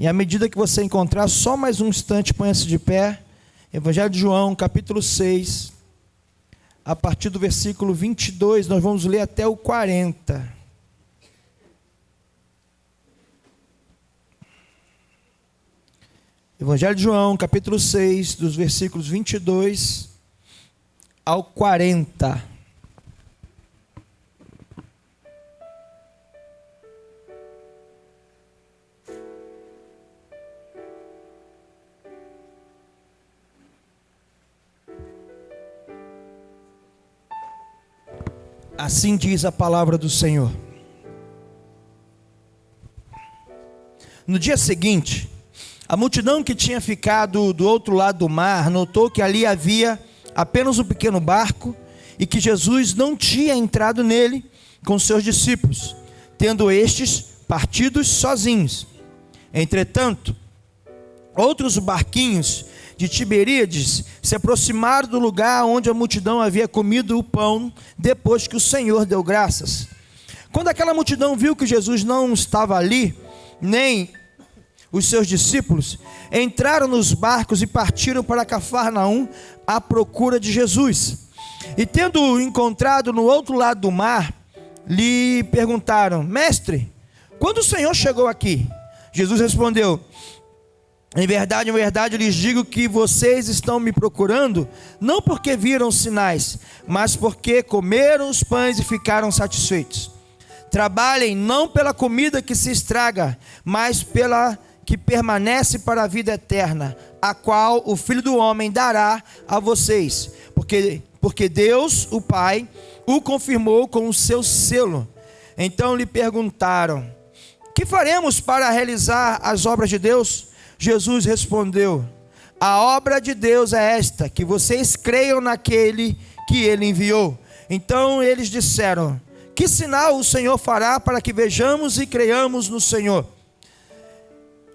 E à medida que você encontrar, só mais um instante, ponha-se de pé. Evangelho de João, capítulo 6, a partir do versículo 22, nós vamos ler até o 40. Evangelho de João, capítulo 6, dos versículos 22 ao 40. Assim diz a palavra do Senhor. No dia seguinte, a multidão que tinha ficado do outro lado do mar notou que ali havia apenas um pequeno barco e que Jesus não tinha entrado nele com seus discípulos, tendo estes partidos sozinhos. Entretanto, outros barquinhos de Tiberíades se aproximaram do lugar onde a multidão havia comido o pão depois que o Senhor deu graças. Quando aquela multidão viu que Jesus não estava ali, nem os seus discípulos, entraram nos barcos e partiram para Cafarnaum à procura de Jesus. E tendo-o encontrado no outro lado do mar, lhe perguntaram: Mestre, quando o Senhor chegou aqui? Jesus respondeu: em verdade, eu lhes digo que vocês estão me procurando, não porque viram sinais, mas porque comeram os pães e ficaram satisfeitos. Trabalhem não pela comida que se estraga, mas pela que permanece para a vida eterna, a qual o Filho do Homem dará a vocês, porque Deus, o Pai, o confirmou com o seu selo. Então lhe perguntaram: que faremos para realizar as obras de Deus? Jesus respondeu: a obra de Deus é esta, que vocês creiam naquele que ele enviou. Então eles disseram: que sinal o Senhor fará para que vejamos e creiamos no Senhor?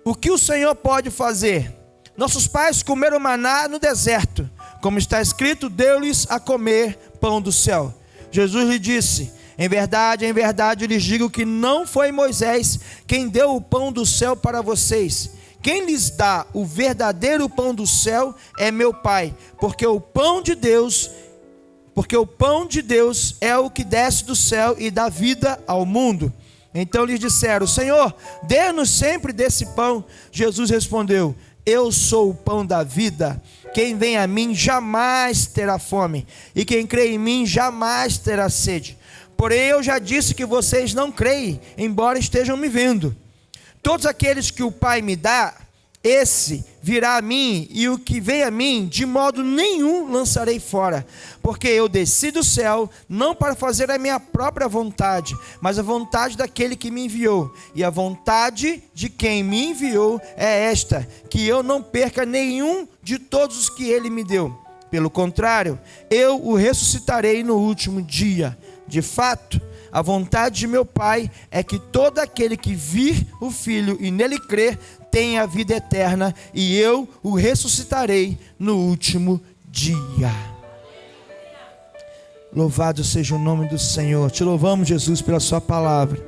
O que o Senhor pode fazer? Nossos pais comeram maná no deserto, como está escrito, deu-lhes a comer pão do céu. Jesus lhe disse: em verdade, eu lhes digo que não foi Moisés quem deu o pão do céu para vocês. Quem lhes dá o verdadeiro pão do céu é meu Pai, porque o pão de Deus é o que desce do céu e dá vida ao mundo. Então lhes disseram: Senhor, dê-nos sempre desse pão. Jesus respondeu: eu sou o pão da vida. Quem vem a mim jamais terá fome, e quem crê em mim jamais terá sede. Porém eu já disse que vocês não creem, embora estejam me vendo. Todos aqueles que o Pai me dá, esse virá a mim, e o que vem a mim, de modo nenhum lançarei fora. Porque eu desci do céu, não para fazer a minha própria vontade, mas a vontade daquele que me enviou. E a vontade de quem me enviou é esta, que eu não perca nenhum de todos os que ele me deu. Pelo contrário, eu o ressuscitarei no último dia. De fato, a vontade de meu Pai é que todo aquele que vir o Filho e nele crer tenha a vida eterna, e eu o ressuscitarei no último dia. Louvado seja o nome do Senhor. Te louvamos, Jesus, pela sua palavra,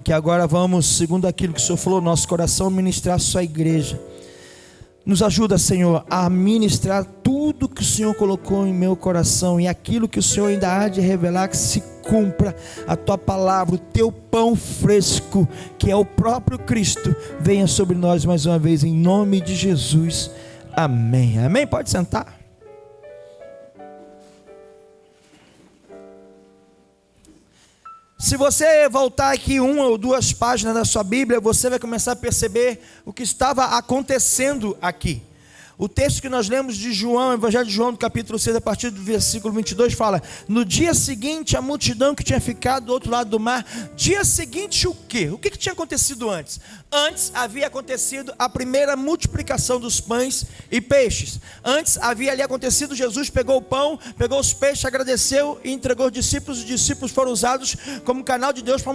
que agora vamos, segundo aquilo que o Senhor falou no nosso coração, ministrar a sua igreja. Nos ajuda, Senhor, a ministrar tudo que o Senhor colocou em meu coração, e aquilo que o Senhor ainda há de revelar, que se cumpra a tua palavra, o teu pão fresco, que é o próprio Cristo, venha sobre nós mais uma vez, em nome de Jesus. Amém. Amém? Pode sentar. Se você voltar aqui uma ou duas páginas da sua Bíblia, você vai começar a perceber o que estava acontecendo aqui. O texto que nós lemos de João, Evangelho de João, no capítulo 6, a partir do versículo 22, fala: no dia seguinte, a multidão que tinha ficado do outro lado do mar. Dia seguinte o quê? O que tinha acontecido antes? Antes havia acontecido a primeira multiplicação dos pães e peixes. Antes havia ali acontecido, Jesus pegou o pão, pegou os peixes, agradeceu e entregou aos discípulos. Os discípulos foram usados como canal de Deus para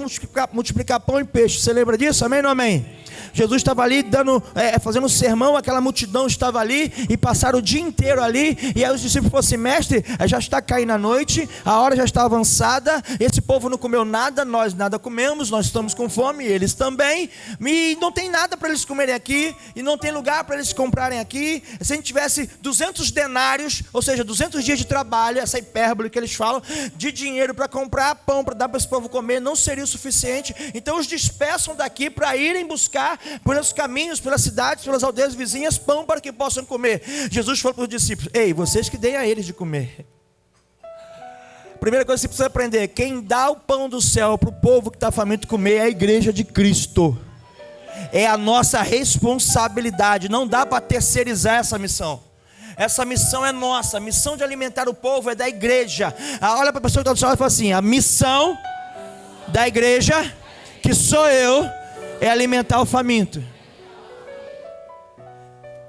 multiplicar pão e peixe. Você lembra disso? Amém ou não amém? Jesus estava ali fazendo um sermão, aquela multidão estava ali, e passaram o dia inteiro ali, e aí os discípulos falaram assim: mestre, já está caindo a noite, a hora já está avançada, esse povo não comeu nada, nós nada comemos, nós estamos com fome, eles também, e não tem nada para eles comerem aqui, e não tem lugar para eles comprarem aqui. Se a gente tivesse 200 denários, ou seja, 200 dias de trabalho, essa hipérbole que eles falam, de dinheiro para comprar pão, para dar para esse povo comer, não seria o suficiente. Então os dispersam daqui para irem buscar pelos caminhos, pelas cidades, pelas aldeias vizinhas, pão para que possam comer. Jesus falou para os discípulos: ei, vocês que deem a eles de comer. Primeira coisa que você precisa aprender: quem dá o pão do céu para o povo que está faminto comer é a igreja de Cristo. É a nossa responsabilidade, não dá para terceirizar essa missão. Essa missão é nossa, a missão de alimentar o povo é da igreja. Olha para a pessoa que está do seu lado e fala assim: a missão da igreja, que sou eu, é alimentar o faminto.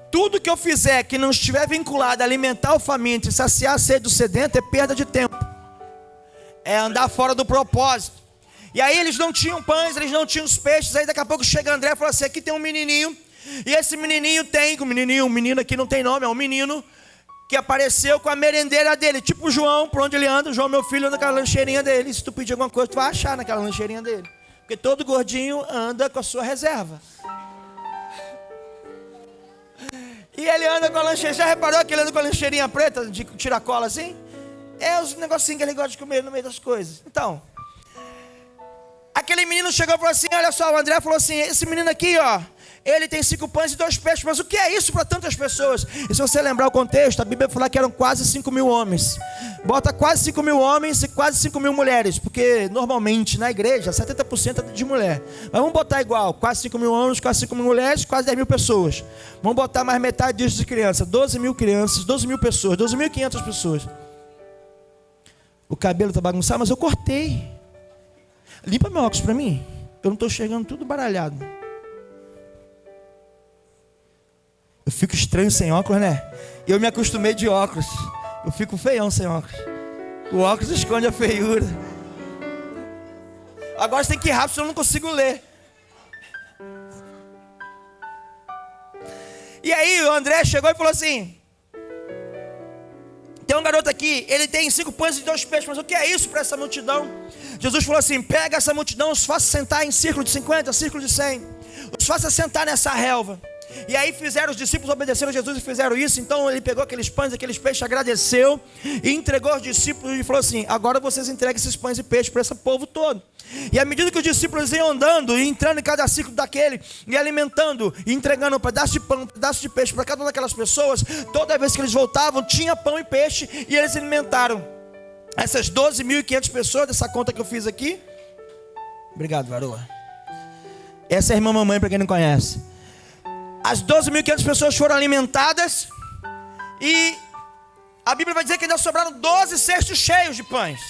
Tudo que eu fizer que não estiver vinculado a alimentar o faminto e saciar a sede do sedento é perda de tempo, é andar fora do propósito. E aí eles não tinham pães, eles não tinham os peixes. Aí daqui a pouco chega André e fala assim: aqui tem um menininho, e esse menininho tem, um menino aqui não tem nome, é um menino que apareceu com a merendeira dele, tipo o João, por onde ele anda. O João, meu filho, anda com a lancheirinha dele. Se tu pedir alguma coisa, tu vai achar naquela lancheirinha dele, porque todo gordinho anda com a sua reserva. E ele anda com a lancheirinha. Já reparou que ele anda com a lancheirinha preta de tiracola assim? É os negocinhos que ele gosta de comer no meio das coisas. Então, aquele menino chegou e falou assim: olha só, o André falou assim: esse menino aqui, ó, ele tem 5 pães e 2 peixes. Mas o que é isso para tantas pessoas? E se você lembrar o contexto, a Bíblia fala que eram quase 5.000 homens. Bota quase 5.000 homens e quase 5.000 mulheres, porque normalmente na igreja 70% é de mulher. Mas vamos botar igual: quase 5.000 homens, quase 5.000 mulheres, quase 10.000 pessoas. Vamos botar mais metade disso de criança. 12.000 crianças, 12.000 pessoas, 12.500 pessoas. O cabelo está bagunçado, mas eu cortei. Limpa meu óculos para mim, eu não estou enxergando tudo baralhado. Eu fico estranho sem óculos, né? Eu me acostumei de óculos. Eu fico feião sem óculos. O óculos esconde a feiura. Agora você tem que ir rápido, senão eu não consigo ler. E aí o André chegou e falou assim: tem um garoto aqui, ele tem 5 pães e 2 peixes, mas o que é isso para essa multidão? Jesus falou assim: pega essa multidão, os faça sentar em círculo de 50, círculo de 100. Os faça sentar nessa relva. E aí fizeram, os discípulos obedeceram a Jesus e fizeram isso. Então ele pegou aqueles pães, aqueles peixes, agradeceu e entregou aos discípulos e falou assim: agora vocês entreguem esses pães e peixes para esse povo todo. E à medida que os discípulos iam andando e entrando em cada ciclo daquele, e alimentando, e entregando um pedaço de pão, um pedaço de peixe para cada uma daquelas pessoas, toda vez que eles voltavam tinha pão e peixe, e eles alimentaram essas 12.500 pessoas dessa conta que eu fiz aqui. Obrigado, varoa. Essa é a irmã mamãe, para quem não conhece. As 12.500 pessoas foram alimentadas, e a Bíblia vai dizer que ainda sobraram 12 cestos cheios de pães.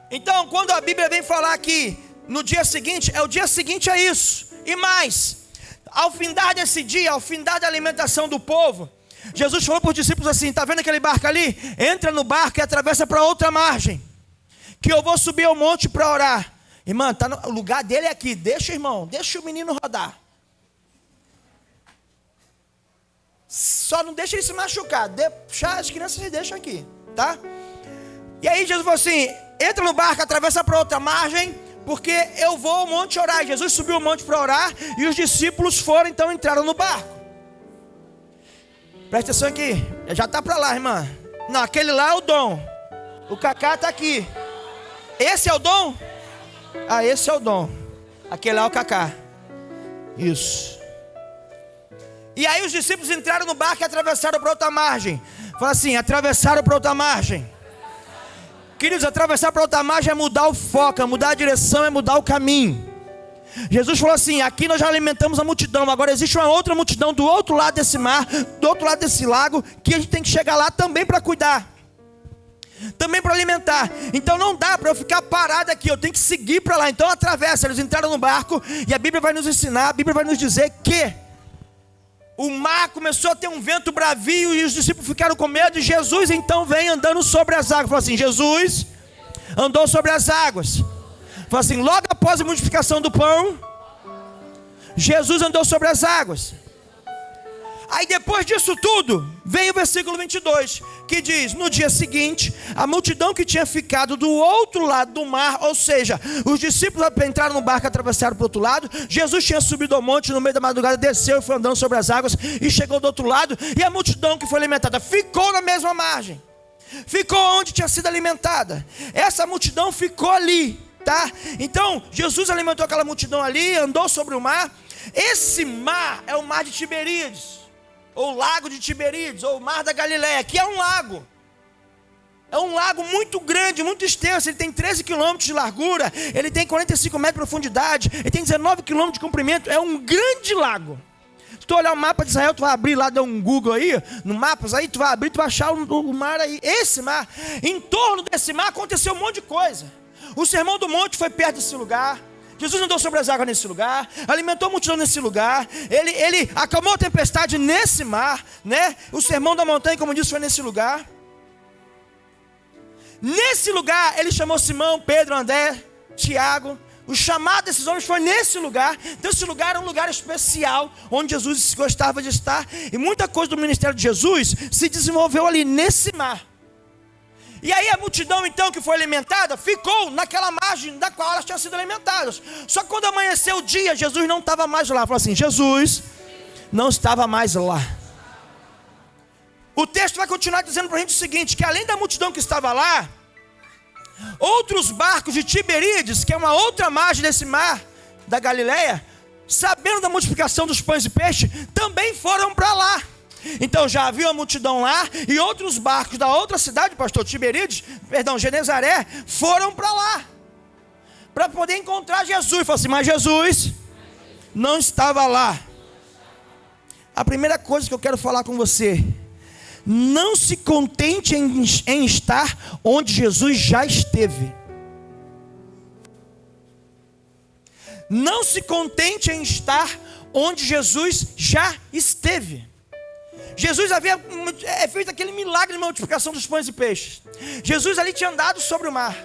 Então, quando a Bíblia vem falar aqui no dia seguinte, o dia seguinte é isso. E mais, ao findar desse dia, ao findar da alimentação do povo, Jesus falou para os discípulos assim: está vendo aquele barco ali? Entra no barco e atravessa para outra margem, que eu vou subir ao monte para orar. Irmã, o lugar dele é aqui. Deixa, irmão, deixa o menino rodar. Só não deixa ele se machucar. Deixa as crianças, se deixam aqui, tá? E aí Jesus falou assim: entra no barco, atravessa para outra margem, porque eu vou ao monte orar. E Jesus subiu ao monte para orar, e os discípulos foram, então entraram no barco. Presta atenção aqui, já está para lá, irmã. Não, aquele lá é o dom. O Cacá está aqui. Esse é o dom? Ah, esse é o dom. Aquele lá é o Cacá. Isso. E aí os discípulos entraram no barco e atravessaram para outra margem. Fala assim: atravessaram para outra margem. Queridos, atravessar para outra margem é mudar o foco, é mudar a direção, é mudar o caminho. Jesus falou assim: aqui nós já alimentamos a multidão, agora existe uma outra multidão do outro lado desse mar, do outro lado desse lago, que a gente tem que chegar lá também para cuidar, também para alimentar. Então não dá para eu ficar parado aqui, eu tenho que seguir para lá. Então atravessa. Eles entraram no barco, e a Bíblia vai nos ensinar, a Bíblia vai nos dizer que o mar começou a ter um vento bravio, e os discípulos ficaram com medo. E Jesus então vem andando sobre as águas. Fala assim: Jesus andou sobre as águas. Fala assim: logo após a multiplicação do pão, Jesus andou sobre as águas. Aí depois disso tudo, vem o versículo 22, que diz: no dia seguinte, a multidão que tinha ficado do outro lado do mar, ou seja, os discípulos entraram no barco e atravessaram para o outro lado. Jesus tinha subido ao monte no meio da madrugada, desceu e foi andando sobre as águas e chegou do outro lado. E a multidão que foi alimentada ficou na mesma margem, ficou onde tinha sido alimentada. Essa multidão ficou ali, tá? Então, Jesus alimentou aquela multidão ali, andou sobre o mar. Esse mar é o mar de Tiberíades, ou lago de Tiberíades, ou mar da Galileia, que é um lago. É um lago muito grande, muito extenso. Ele tem 13 quilômetros de largura, ele tem 45 metros de profundidade, ele tem 19 quilômetros de comprimento. É um grande lago. Se tu olhar o mapa de Israel, tu vai abrir lá, dá um Google aí, no mapas aí, tu vai abrir, tu vai achar o mar aí. Esse mar, em torno desse mar aconteceu um monte de coisa. O Sermão do Monte foi perto desse lugar. Jesus andou sobre as águas nesse lugar, alimentou a multidão nesse lugar, ele acalmou a tempestade nesse mar, né? O Sermão da Montanha, como disse, foi nesse lugar. Nesse lugar, ele chamou Simão, Pedro, André, Tiago. O chamado desses homens foi nesse lugar. Então esse lugar era um lugar especial, onde Jesus gostava de estar. E muita coisa do ministério de Jesus se desenvolveu ali nesse mar. E aí a multidão então que foi alimentada ficou naquela margem da qual elas tinham sido alimentadas. Só que quando amanheceu o dia, Jesus não estava mais lá. Falou assim: Jesus não estava mais lá. O texto vai continuar dizendo para a gente o seguinte: que além da multidão que estava lá, outros barcos de Tiberíades, que é uma outra margem desse mar da Galileia, sabendo da multiplicação dos pães e peixes, também foram para lá. Então já havia uma multidão lá, e outros barcos da outra cidade, pastor, Genezaré, foram para lá, para poder encontrar Jesus. Falou assim: mas Jesus não estava lá. A primeira coisa que eu quero falar com você: não se contente em estar onde Jesus já esteve. Não se contente em estar onde Jesus já esteve. Jesus havia feito aquele milagre de multiplicação dos pães e peixes. Jesus ali tinha andado sobre o mar.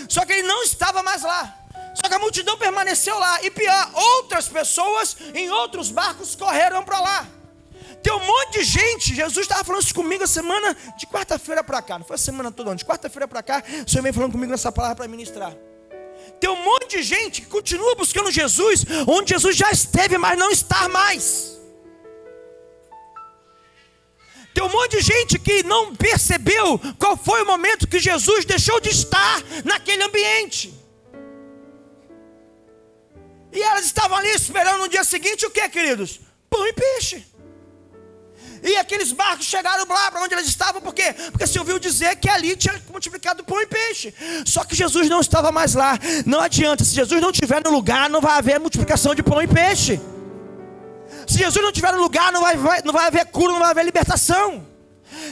Só que ele não estava mais lá. Só que a multidão permaneceu lá. E pior, outras pessoas em outros barcos correram para lá. Tem um monte de gente. Jesus estava falando isso comigo a semana de quarta-feira para cá. Não foi a semana toda, não. De quarta-feira para cá, o Senhor vem falando comigo nessa palavra para ministrar. Tem um monte de gente que continua buscando Jesus onde Jesus já esteve, mas não está mais. Tem um monte de gente que não percebeu qual foi o momento que Jesus deixou de estar naquele ambiente. E elas estavam ali esperando no dia seguinte o que, queridos? Pão e peixe. E aqueles barcos chegaram lá para onde eles estavam, por quê? Porque se ouviu dizer que ali tinha multiplicado pão e peixe. Só que Jesus não estava mais lá. Não adianta, se Jesus não estiver no lugar, não vai haver multiplicação de pão e peixe. Se Jesus não estiver no lugar, não vai haver cura, não vai haver libertação.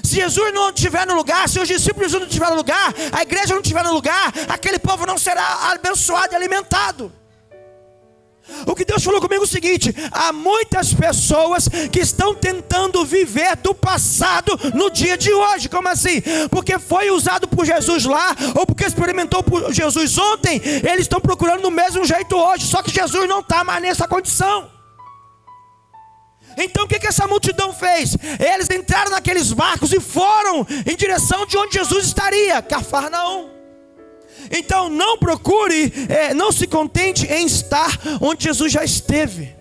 Se Jesus não estiver no lugar, se os discípulos não estiverem no lugar, a igreja não estiver no lugar, aquele povo não será abençoado e alimentado. O que Deus falou comigo é o seguinte: há muitas pessoas que estão tentando viver do passado no dia de hoje. Como assim? Porque foi usado por Jesus lá, ou porque experimentou por Jesus ontem, eles estão procurando do mesmo jeito hoje. Só que Jesus não está mais nessa condição. Então o que essa multidão fez? Eles entraram naqueles barcos e foram em direção de onde Jesus estaria, Cafarnaum. Então não procure, não se contente em estar onde Jesus já esteve.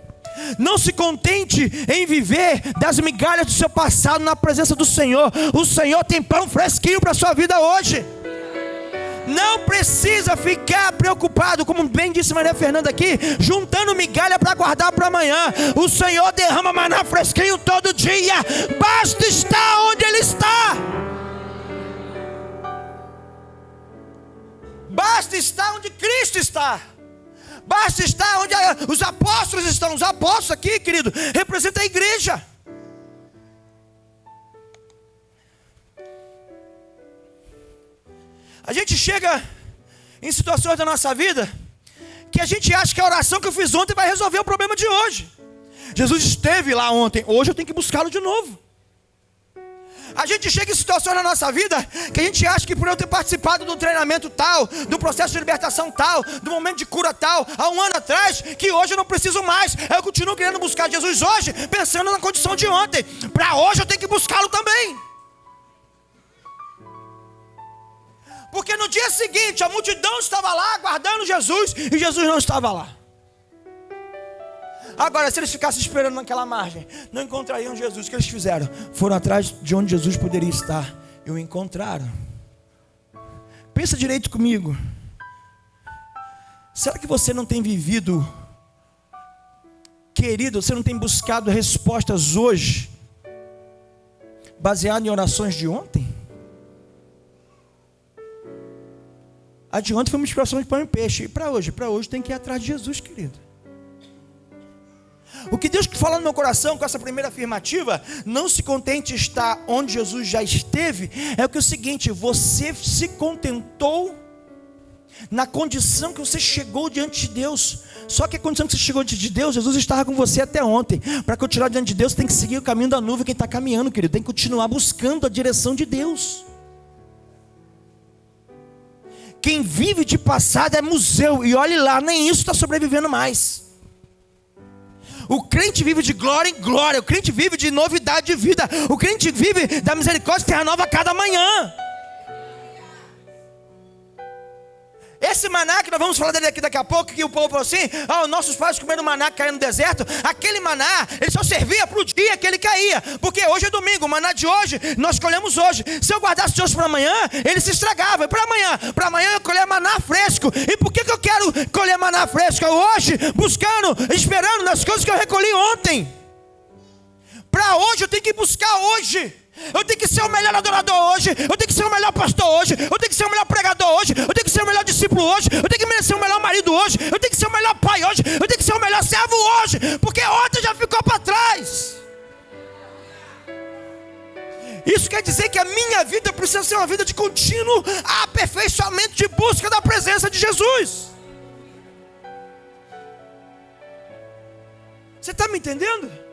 Não se contente em viver das migalhas do seu passado na presença do Senhor. O Senhor tem pão fresquinho para a sua vida hoje. Não precisa ficar preocupado, como bem disse Maria Fernanda aqui, juntando migalha para guardar para amanhã. O Senhor derrama maná fresquinho todo dia. Basta estar onde Ele está. Basta estar onde Cristo está. Basta estar onde os apóstolos estão. Os apóstolos aqui, querido, representam a igreja. A gente chega em situações da nossa vida que a gente acha que a oração que eu fiz ontem vai resolver o problema de hoje. Jesus esteve lá ontem, hoje eu tenho que buscá-lo de novo. A gente chega em situações na nossa vida que a gente acha que por eu ter participado do treinamento tal, do processo de libertação tal, do momento de cura tal, há um ano atrás, que hoje eu não preciso mais. Eu continuo querendo buscar Jesus hoje, pensando na condição de ontem. Para hoje eu tenho que buscá-lo também. Porque no dia seguinte a multidão estava lá aguardando Jesus e Jesus não estava lá. Agora, se eles ficassem esperando naquela margem, não encontrariam Jesus. O que eles fizeram? Foram atrás de onde Jesus poderia estar e o encontraram. Pensa direito comigo. Será que você não tem vivido, querido, você não tem buscado respostas hoje, baseado em orações de ontem? A de ontem foi uma inspiração de pão e peixe. E para hoje tem que ir atrás de Jesus, querido. O que Deus fala no meu coração com essa primeira afirmativa, não se contente em estar onde Jesus já esteve, é o seguinte: você se contentou na condição que você chegou diante de Deus. Só que a condição que você chegou diante de Deus, Jesus estava com você até ontem. Para continuar diante de Deus, você tem que seguir o caminho da nuvem. Quem está caminhando, querido, tem que continuar buscando a direção de Deus. Quem vive de passado é museu, e olhe lá, nem isso está sobrevivendo mais. O crente vive de glória em glória. O crente vive de novidade de vida. O crente vive da misericórdia que renova a cada manhã. Esse maná que nós vamos falar dele aqui daqui a pouco, que o povo falou assim: nossos pais comeram maná que caía no deserto. Aquele maná, ele só servia para o dia que ele caía, porque hoje é domingo, o maná de hoje, nós colhemos hoje. Se eu guardasse de hoje para amanhã, ele se estragava. E para amanhã eu colher maná fresco. E por que eu quero colher maná fresco hoje? Buscando, esperando nas coisas que eu recolhi ontem. Para hoje eu tenho que buscar hoje. Eu tenho que ser o melhor adorador hoje. Eu tenho que ser o melhor pastor hoje. Eu tenho que ser o melhor pregador hoje. Eu tenho que ser o melhor discípulo hoje. Eu tenho que ser o melhor marido hoje. Eu tenho que ser o melhor pai hoje. Eu tenho que ser o melhor servo hoje. Porque ontem já ficou para trás. Isso quer dizer que a minha vida precisa ser uma vida de contínuo aperfeiçoamento, de busca da presença de Jesus. Você está me entendendo?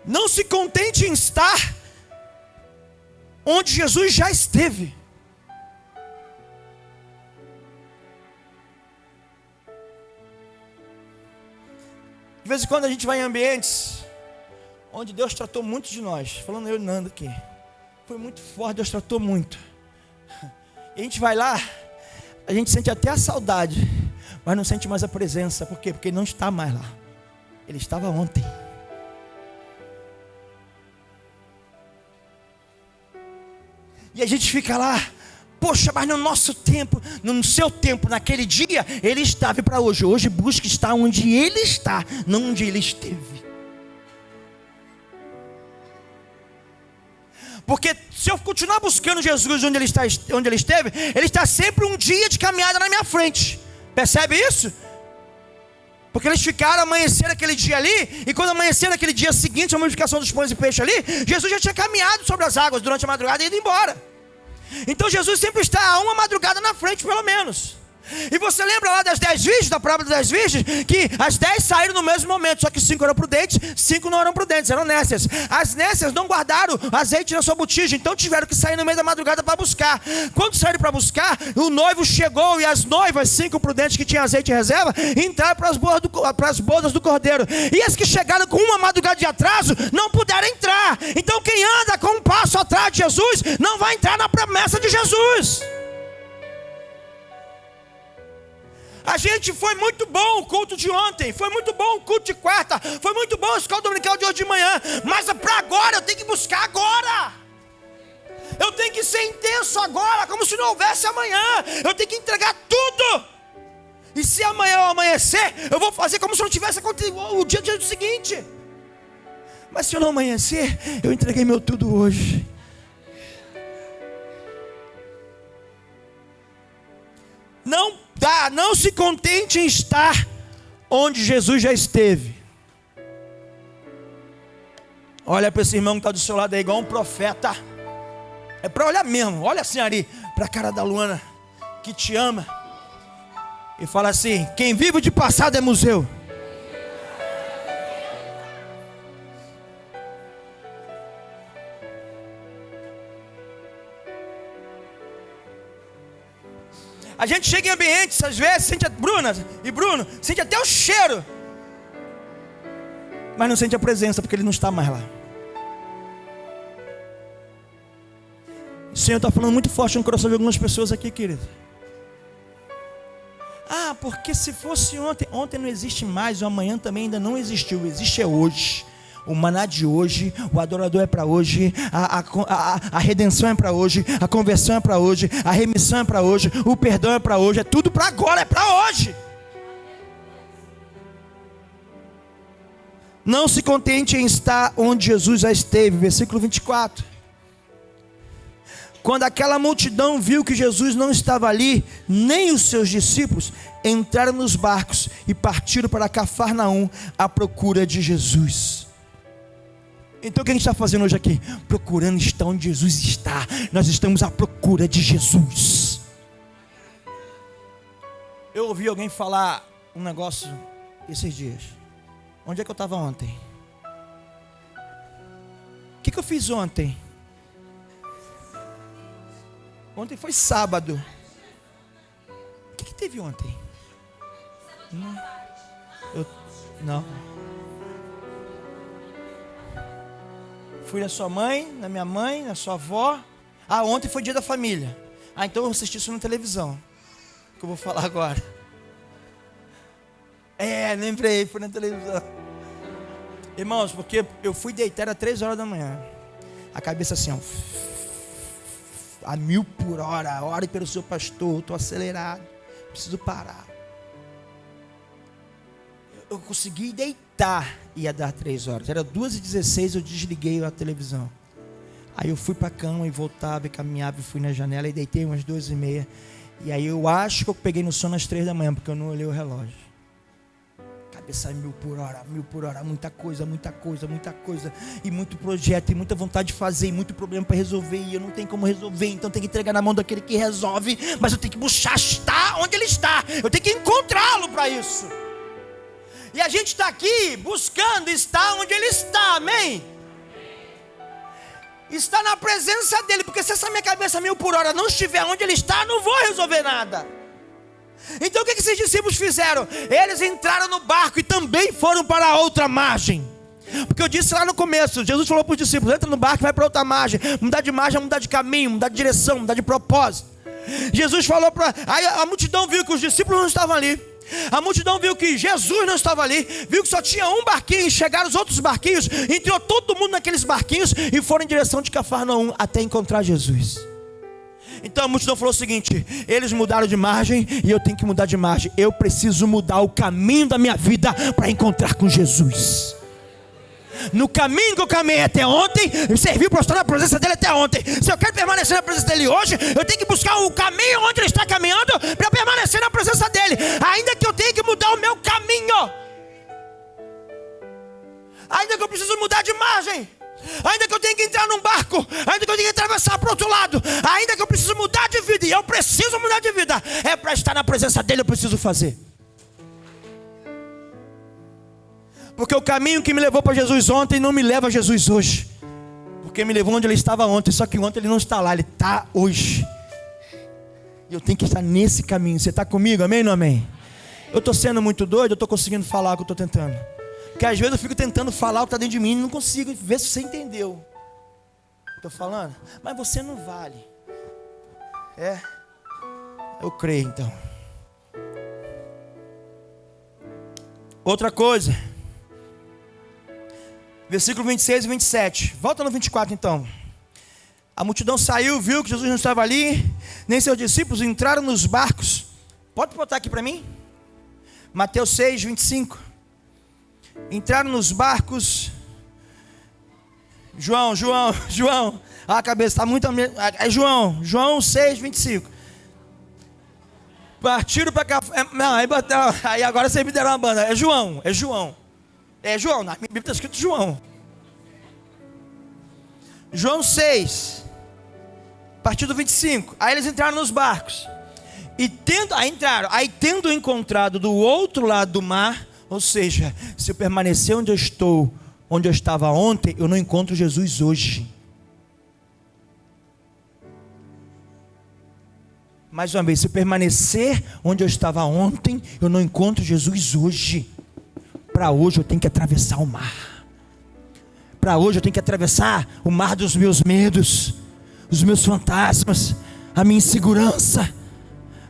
Não se contente em estar onde Jesus já esteve. De vez em quando a gente vai em ambientes onde Deus tratou muito de nós. Falando eu e Nando aqui. Foi muito forte, Deus tratou muito. E a gente vai lá, a gente sente até a saudade, mas não sente mais a presença. Por quê? Porque ele não está mais lá. Ele estava ontem. E a gente fica lá, poxa, mas no nosso tempo, no seu tempo, naquele dia, ele estava. E para hoje, hoje busca estar onde ele está, não onde ele esteve. Porque se eu continuar buscando Jesus onde ele esteve, ele está sempre um dia de caminhada na minha frente. Percebe isso? Porque eles ficaram amanhecer aquele dia ali, e quando amanhecer aquele dia seguinte, a multiplicação dos pães e peixes ali, Jesus já tinha caminhado sobre as águas durante a madrugada e ido embora. Então Jesus sempre está a uma madrugada na frente, pelo menos. E você lembra lá das 10 virgens, da parábola das 10 virgens, que as 10 saíram no mesmo momento, só que 5 eram prudentes, 5 não eram prudentes, eram nécias. As nécias não guardaram azeite na sua botija, então tiveram que sair no meio da madrugada para buscar. Quando saíram para buscar, o noivo chegou e as noivas, 5 prudentes que tinham azeite em reserva, entraram para as bodas do cordeiro. E as que chegaram com uma madrugada de atraso, não puderam entrar. Então quem anda com um passo atrás de Jesus, não vai entrar na promessa de Jesus. A gente, foi muito bom o culto de ontem, foi muito bom o culto de quarta, foi muito bom a escola dominical de hoje de manhã, mas para agora eu tenho que buscar agora. Eu tenho que ser intenso agora, como se não houvesse amanhã. Eu tenho que entregar tudo. E se amanhã eu amanhecer, eu vou fazer como se não tivesse acontecido o dia seguinte. Mas se eu não amanhecer, eu entreguei meu tudo hoje. Não se contente em estar onde Jesus já esteve. Olha para esse irmão que está do seu lado aí, igual um profeta. É para olhar mesmo, olha assim ali, para a cara da Luana, que te ama. E fala assim: quem vive de passado é museu. A gente chega em ambientes, às vezes, sente Bruna e Bruno, sente até o cheiro, mas não sente a presença, porque Ele não está mais lá. O Senhor está falando muito forte no coração de algumas pessoas aqui, querido. Ah, porque se fosse ontem, ontem não existe mais, o amanhã também ainda não existiu, existe é hoje. O maná de hoje, o adorador é para hoje, a redenção é para hoje, a conversão é para hoje, a remissão é para hoje, o perdão é para hoje, é tudo para agora, é para hoje. Não se contente em estar onde Jesus já esteve, versículo 24. Quando aquela multidão viu que Jesus não estava ali, nem os seus discípulos, entraram nos barcos e partiram para Cafarnaum à procura de Jesus. Então o que a gente está fazendo hoje aqui? Procurando estar onde Jesus está. Nós estamos à procura de Jesus. Eu ouvi alguém falar um negócio esses dias. Onde é que eu estava ontem? O que eu fiz ontem? Ontem foi sábado. O que teve ontem? Não. Fui na sua mãe, na minha mãe, na sua avó. Ah, ontem foi dia da família. Ah, então eu assisti isso na televisão, que eu vou falar agora. Lembrei, foi na televisão. Irmãos, porque eu fui deitar às 3 horas da manhã. A cabeça assim, ó, a 1000 por hora. Ore pelo seu pastor, estou acelerado, preciso parar. Eu consegui deitar, ia dar 3 horas. Era 2h16, eu desliguei a televisão. Aí eu fui para a cama e voltava e caminhava e fui na janela e deitei umas 2h30. E aí eu acho que eu peguei no sono às 3 da manhã, porque eu não olhei o relógio. Cabeça 1000 por hora, muita coisa, e muito projeto, e muita vontade de fazer, e muito problema para resolver, e eu não tenho como resolver, então tem que entregar na mão daquele que resolve, mas eu tenho que buscar estar onde Ele está, eu tenho que encontrá-lo para isso. E a gente está aqui buscando estar onde Ele está, amém? Está na presença dEle, porque se essa minha cabeça 1000 por hora não estiver onde Ele está, eu não vou resolver nada. Então o que esses discípulos fizeram? Eles entraram no barco e também foram para a outra margem. Porque eu disse lá no começo, Jesus falou para os discípulos: entra no barco e vai para outra margem. Mudar de margem é mudar de caminho, mudar de direção, mudar de propósito. Jesus falou para... Aí a multidão viu que os discípulos não estavam ali. A multidão viu que Jesus não estava ali, viu que só tinha um barquinho, chegaram os outros barquinhos, entrou todo mundo naqueles barquinhos e foram em direção de Cafarnaum até encontrar Jesus. Então a multidão falou o seguinte: eles mudaram de margem e eu tenho que mudar de margem. Eu preciso mudar o caminho da minha vida para encontrar com Jesus. No caminho que eu caminhei até ontem, eu servi para estar na presença dele até ontem. Se eu quero permanecer na presença dele hoje, eu tenho que buscar o caminho onde ele está caminhando para permanecer na presença dele, ainda que eu tenha que mudar o meu caminho, ainda que eu preciso mudar de margem, ainda que eu tenha que entrar num barco, ainda que eu tenha que atravessar para o outro lado, ainda que eu preciso mudar de vida, e eu preciso mudar de vida, é para estar na presença dele, eu preciso fazer. Porque o caminho que me levou para Jesus ontem não me leva a Jesus hoje, porque me levou onde ele estava ontem, só que ontem ele não está lá, ele está hoje, e eu tenho que estar nesse caminho. Você está comigo, amém ou não amém? Eu estou sendo muito doido, eu estou conseguindo falar o que eu estou tentando? Porque às vezes eu fico tentando falar o que está dentro de mim e não consigo ver se você entendeu. Estou falando? Mas você não vale. Eu creio então. Outra coisa, versículo 26 e 27. Volta no 24 então. A multidão saiu, viu que Jesus não estava ali, nem seus discípulos, entraram nos barcos. Pode botar aqui para mim? Mateus 6, 25. Entraram nos barcos. João. A cabeça está muito... É João 6, 25. Partiram para cá. Aí agora vocês me deram uma banda. É João. Na minha Bíblia está escrito João. João 6, a partir do 25. Aí eles entraram nos barcos. Aí tendo encontrado do outro lado do mar, ou seja, se eu permanecer onde eu estava ontem, eu não encontro Jesus hoje. Mais uma vez, se eu permanecer onde eu estava ontem, eu não encontro Jesus hoje. Para hoje eu tenho que atravessar o mar. Para hoje eu tenho que atravessar o mar dos meus medos, os meus fantasmas, a minha insegurança,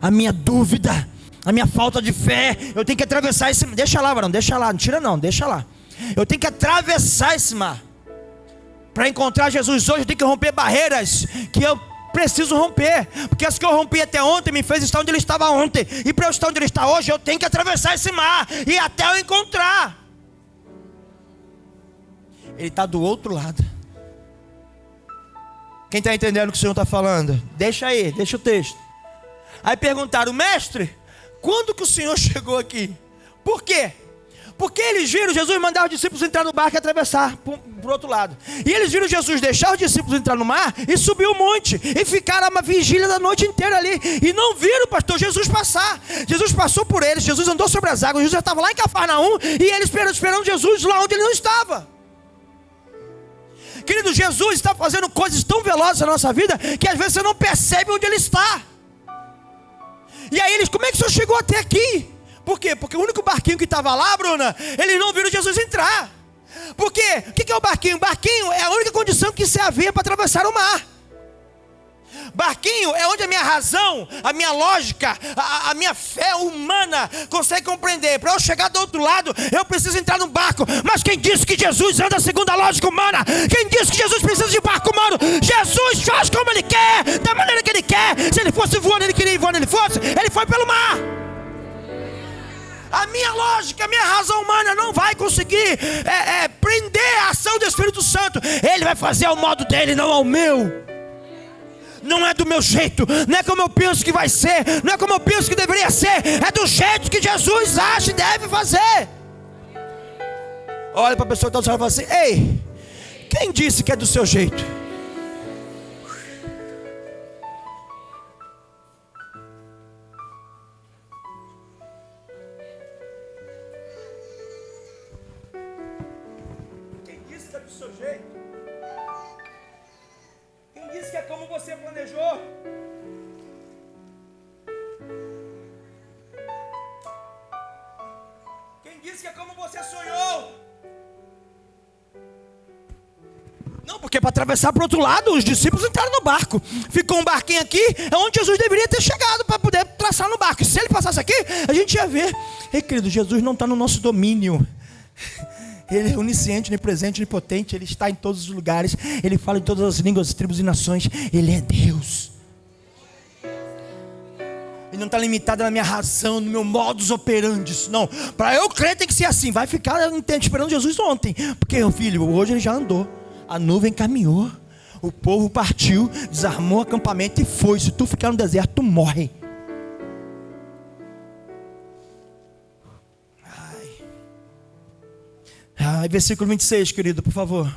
a minha dúvida, a minha falta de fé. Eu tenho que atravessar esse mar. Deixa lá, varão, deixa lá, não tira não, deixa lá. Eu tenho que atravessar esse mar. Para encontrar Jesus hoje eu tenho que romper barreiras que eu preciso romper, porque as que eu rompi até ontem me fez estar onde ele estava ontem, e para eu estar onde ele está hoje eu tenho que atravessar esse mar, e até eu encontrar. Ele está do outro lado. Quem está entendendo o que o Senhor está falando? Deixa aí, deixa o texto. Aí perguntaram: mestre, quando que o Senhor chegou aqui? Por quê? Porque eles viram Jesus mandar os discípulos entrar no barco e atravessar para o outro lado. E eles viram Jesus deixar os discípulos entrar no mar e subir o monte. E ficaram uma vigília da noite inteira ali. E não viram, pastor, Jesus passar. Jesus passou por eles, Jesus andou sobre as águas. Jesus já estava lá em Cafarnaum e eles esperando Jesus lá onde ele não estava. Querido, Jesus está fazendo coisas tão velozes na nossa vida que às vezes você não percebe onde ele está. E aí eles: como é que o Senhor chegou até aqui? Por quê? Porque o único barquinho que estava lá, Bruna, eles não viram Jesus entrar. Por quê? O que é o barquinho? Barquinho é a única condição que se havia para atravessar o mar. Barquinho é onde a minha razão, a minha lógica, a minha fé humana consegue compreender. Para eu chegar do outro lado, eu preciso entrar num barco. Mas quem disse que Jesus anda segundo a lógica humana? Quem disse que Jesus precisa de barco humano? Jesus faz como ele quer, da maneira que ele quer. Se ele fosse voando, ele queria ir voando, ele foi pelo mar. A minha lógica, a minha razão humana não vai conseguir prender a ação do Espírito Santo. Ele vai fazer ao modo dele, não ao meu. Não é do meu jeito, não é como eu penso que vai ser, não é como eu penso que deveria ser, é do jeito que Jesus acha e deve fazer. Olha para a pessoa que está do lado e fala assim: ei, quem disse que é do seu jeito? Quem disse que é do seu jeito? Quem disse que é como você planejou? Quem disse que é como você sonhou? Não, porque para atravessar para o outro lado, os discípulos entraram no barco. Ficou um barquinho aqui, é onde Jesus deveria ter chegado para poder traçar no barco. E se ele passasse aqui, a gente ia ver. Ei, querido, Jesus não está no nosso domínio. Ele é onisciente, onipresente, onipotente. Ele está em todos os lugares. Ele fala em todas as línguas, tribos e nações. Ele é Deus. Ele não está limitado na minha razão, no meu modus operandi. Não, para eu crer tem que ser assim. Vai ficar esperando Jesus ontem. Porque, meu filho, hoje ele já andou. A nuvem caminhou. O povo partiu, desarmou o acampamento e foi. Se tu ficar no deserto, tu morre. Versículo 26, querido, por favor.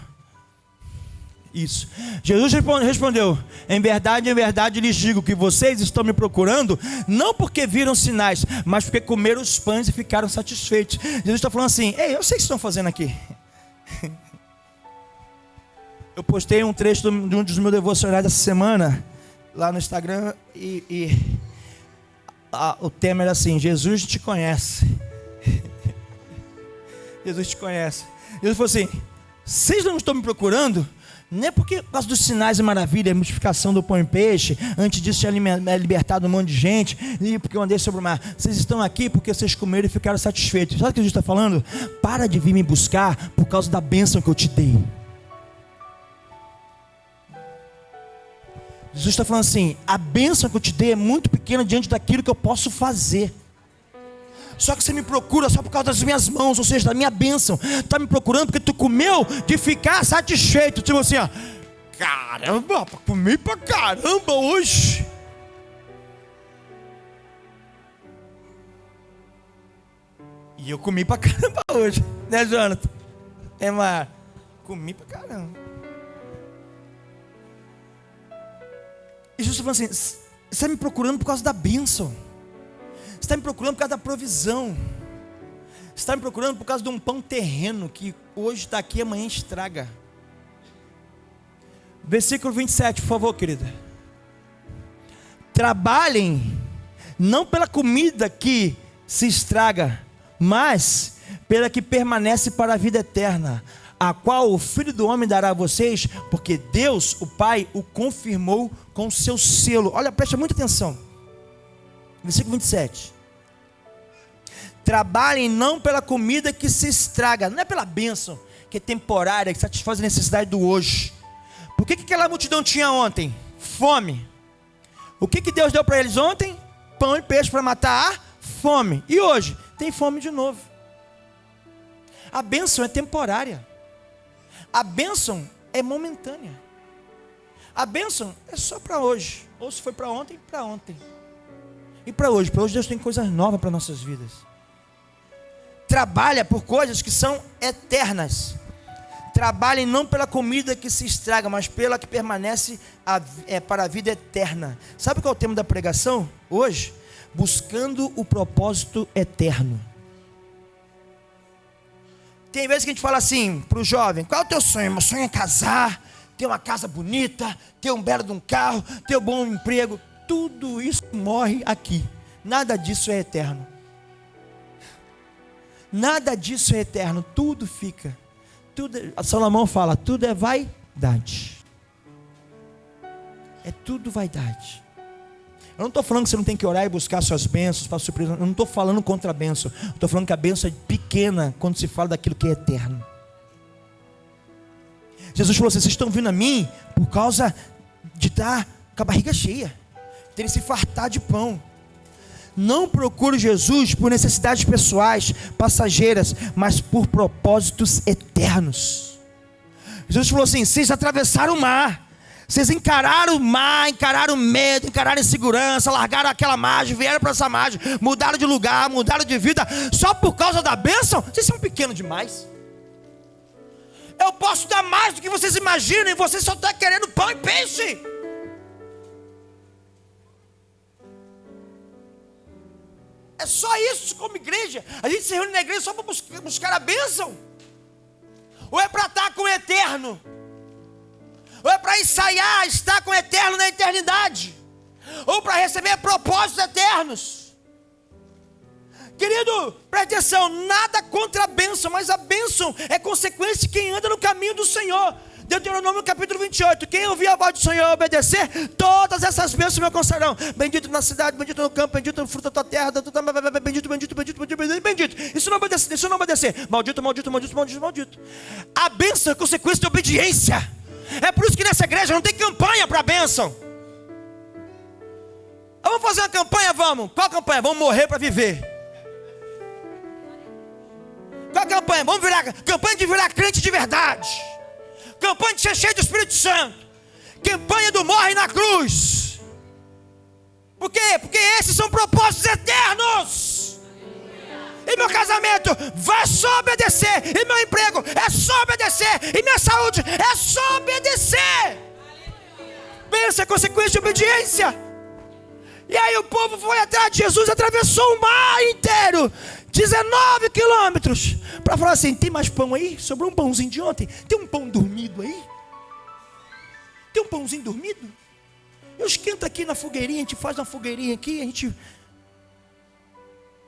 Isso. Jesus respondeu: em verdade lhes digo que vocês estão me procurando não porque viram sinais, mas porque comeram os pães e ficaram satisfeitos. Jesus está falando assim: ei, eu sei o que vocês estão fazendo aqui. Eu postei um trecho de um dos meus devocionais dessa semana lá no Instagram e o tema era assim: Jesus te conhece. Jesus te conhece. Jesus falou assim: vocês não estão me procurando? Não é porque por causa dos sinais e maravilhas, a multiplicação do pão e peixe, antes disso tinha libertado um monte de gente, e porque eu andei sobre o mar. Vocês estão aqui porque vocês comeram e ficaram satisfeitos. Sabe o que Jesus está falando? Para de vir me buscar por causa da bênção que eu te dei. Jesus está falando assim: a bênção que eu te dei é muito pequena diante daquilo que eu posso fazer. Só que você me procura só por causa das minhas mãos, ou seja, da minha bênção. Está me procurando porque tu comeu de ficar satisfeito. Tipo assim, ó, caramba, comi pra caramba hoje. E eu comi pra caramba hoje, né, Jonathan? Mar, comi pra caramba. E Jesus está falando assim: você está me procurando por causa da bênção. Você está me procurando por causa da provisão. Você está me procurando por causa de um pão terreno que hoje está aqui e amanhã estraga. Versículo 27, por favor, querida. Trabalhem não pela comida que se estraga, mas pela que permanece para a vida eterna, a qual o Filho do Homem dará a vocês, porque Deus, o Pai, o confirmou com o seu selo. Olha, presta muita atenção. Versículo 27. Trabalhem não pela comida que se estraga, não é pela bênção, que é temporária, que satisfaz a necessidade do hoje. Por que aquela multidão tinha ontem? Fome. O que Deus deu para eles ontem? Pão e peixe para matar a fome. E hoje? Tem fome de novo. A bênção é temporária. A bênção é momentânea. A bênção é só para hoje. Ou se foi para ontem, para ontem. E para hoje? Para hoje Deus tem coisas novas para nossas vidas. Trabalha por coisas que são eternas. Trabalhem não pela comida que se estraga, mas pela que permanece para a vida eterna. Sabe qual é o tema da pregação hoje? Buscando o propósito eterno. Tem vezes que a gente fala assim para o jovem: qual é o teu sonho? Meu sonho é casar, ter uma casa bonita, ter um belo de um carro, ter um bom emprego. Tudo isso morre aqui. Nada disso é eterno. Nada disso é eterno. Tudo fica. Salomão fala: tudo é vaidade. É tudo vaidade. Eu não estou falando que você não tem que orar e buscar suas bênçãos para surpresa. Eu não estou falando contra a bênção. Eu estou falando que a bênção é pequena quando se fala daquilo que é eterno. Jesus falou assim: vocês estão vindo a mim por causa de estar com a barriga cheia, terem se fartar de pão. Não procure Jesus por necessidades pessoais, passageiras, mas por propósitos eternos. Jesus falou assim: vocês atravessaram o mar, vocês encararam o mar, encararam o medo, encararam a insegurança, largaram aquela margem, vieram para essa margem, mudaram de lugar, mudaram de vida, só por causa da bênção. Vocês são pequenos demais. Eu posso dar mais do que vocês imaginam, e vocês só estão querendo pão e peixe. É só isso como igreja. A gente se reúne na igreja só para buscar a bênção? Ou é para estar com o eterno? Ou é para ensaiar estar com o eterno na eternidade? Ou para receber propósitos eternos? Querido, preste atenção: nada contra a bênção, mas a bênção é consequência de quem anda no caminho do Senhor. Deuteronômio capítulo 28, quem ouvir a voz do Senhor e obedecer, todas essas bênçãos me alcançarão. Bendito na cidade, bendito no campo, bendito no fruto da tua terra, bendito, bendito, bendito, bendito, bendito. Isso não obedecer, isso não obedecer. Maldito, maldito, maldito, maldito, maldito. A bênção é consequência de obediência. É por isso que nessa igreja não tem campanha para a bênção. Vamos fazer uma campanha? Vamos. Qual campanha? Vamos morrer para viver. Qual campanha? Vamos virar campanha de virar crente de verdade. Campanha de ser cheio do Espírito Santo. Campanha do morre na cruz. Por quê? Porque esses são propósitos eternos. E meu casamento vai só obedecer. E meu emprego é só obedecer. E minha saúde é só obedecer. Bênção é consequência de obediência. E aí o povo foi atrás de Jesus, atravessou o mar inteiro, 19 quilômetros, para falar assim: tem mais pão aí? Sobrou um pãozinho de ontem? Tem um pão dormido aí? Tem um pãozinho dormido? Eu esquento aqui na fogueirinha, a gente faz uma fogueirinha aqui, a gente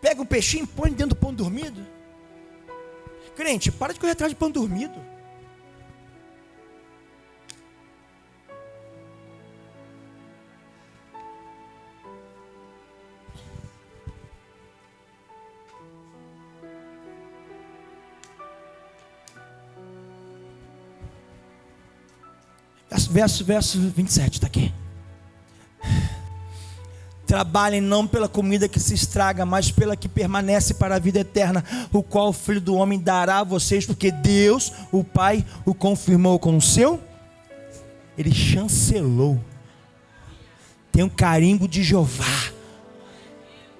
pega um peixinho, põe dentro do pão dormido. Crente, para de correr atrás de pão dormido. Verso 27, está aqui. Trabalhem não pela comida que se estraga, mas pela que permanece para a vida eterna, o qual o Filho do Homem dará a vocês, porque Deus, o Pai, o confirmou com o seu. Ele chancelou. Tem um carimbo de Jeová.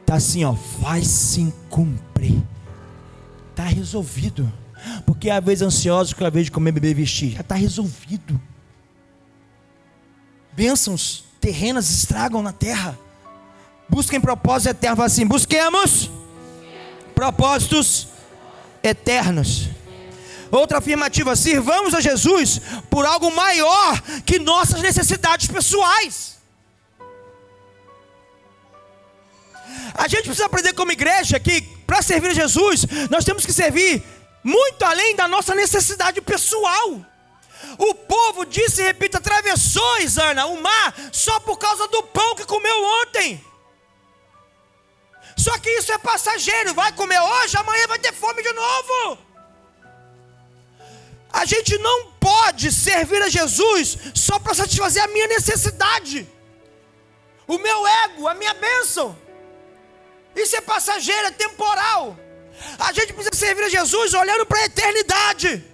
Está assim, ó, vai se cumprir. Está resolvido. Porque às vezes ansiosos com a vez de comer, beber e vestir, já está resolvido. Bênçãos terrenas estragam na terra. Busquem propósitos eternos. Fala assim: busquemos propósitos eternos. Outra afirmativa: sirvamos a Jesus por algo maior que nossas necessidades pessoais. A gente precisa aprender como igreja que para servir a Jesus, nós temos que servir muito além da nossa necessidade pessoal. O povo disse e repita, atravessou, Isana, o mar só por causa do pão que comeu ontem. Só que isso é passageiro, vai comer hoje, amanhã vai ter fome de novo. A gente não pode servir a Jesus só para satisfazer a minha necessidade, o meu ego, a minha bênção. Isso é passageiro, é temporal. A gente precisa servir a Jesus olhando para a eternidade.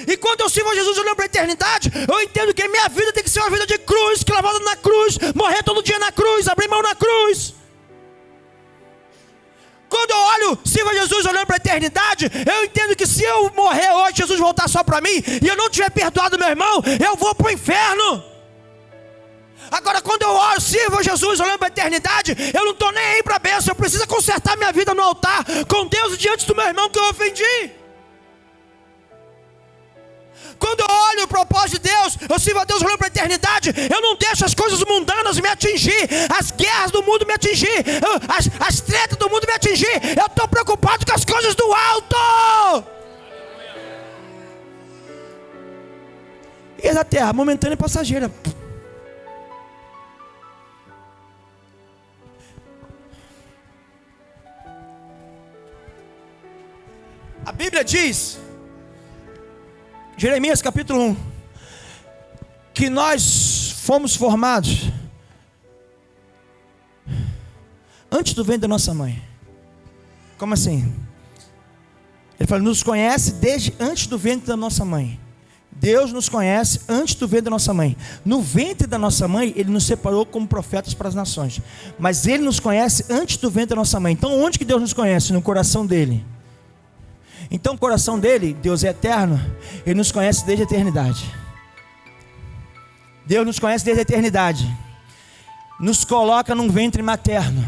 E quando eu sirvo a Jesus olhando para a eternidade, eu entendo que a minha vida tem que ser uma vida de cruz, clavada na cruz, morrer todo dia na cruz, abrir mão na cruz. Quando eu sirvo a Jesus olhando para a eternidade, eu entendo que se eu morrer hoje, Jesus voltar só para mim, e eu não tiver perdoado meu irmão, eu vou para o inferno. Agora, quando eu sirvo a Jesus olhando para a eternidade, eu não estou nem aí para a bênção. Eu preciso consertar minha vida no altar com Deus e diante do meu irmão que eu ofendi. Quando eu olho o propósito de Deus, eu sirvo a Deus olhando para a eternidade, eu não deixo as coisas mundanas me atingir, as guerras do mundo me atingir, as tretas do mundo me atingir. Eu estou preocupado com as coisas do alto. E a terra, momentânea e passageira. A Bíblia diz, Jeremias capítulo 1, que nós fomos formados antes do ventre da nossa mãe. Como assim? Ele fala, nos conhece desde antes do ventre da nossa mãe. Deus nos conhece antes do ventre da nossa mãe. No ventre da nossa mãe, Ele nos separou como profetas para as nações. Mas Ele nos conhece antes do ventre da nossa mãe. Então onde que Deus nos conhece? No coração dEle. Então o coração dele, Deus é eterno, Ele nos conhece desde a eternidade. Deus nos conhece desde a eternidade. Nos coloca num ventre materno.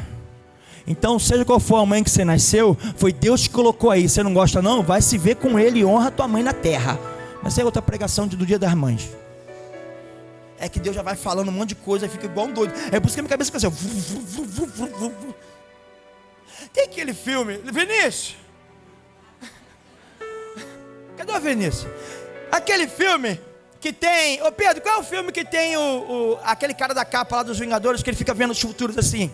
Então seja qual for a mãe que você nasceu, foi Deus que colocou aí. Você não gosta não? Vai se ver com Ele e honra tua mãe na terra. Mas essa é outra pregação do Dia das Mães. É que Deus já vai falando um monte de coisa, fica igual um doido. É por isso que a minha cabeça fica assim. Tem aquele filme, Vinícius. Cadê o Vinícius? Aquele filme que tem... Ô Pedro, qual é o filme que tem aquele cara da capa lá dos Vingadores, que ele fica vendo os futuros assim?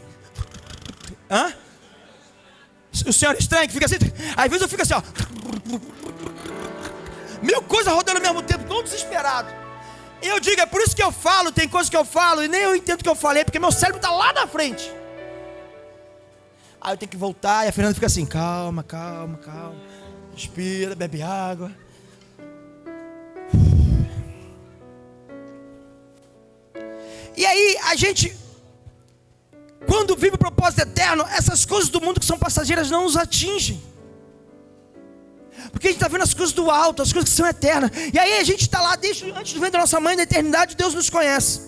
Hã? O Senhor Estranho, que fica assim... Às vezes eu fico assim, ó... Mil coisas rodando ao mesmo tempo, tão desesperado. E eu digo, é por isso que eu falo, tem coisas que eu falo e nem eu entendo o que eu falei, porque meu cérebro está lá na frente. Aí eu tenho que voltar e a Fernanda fica assim, calma, calma, calma. Respira, bebe água. E aí a gente, quando vive o propósito eterno, essas coisas do mundo que são passageiras não nos atingem. Porque a gente está vendo as coisas do alto, as coisas que são eternas. E aí a gente está lá desde antes do ventre da nossa mãe, da eternidade, Deus nos conhece.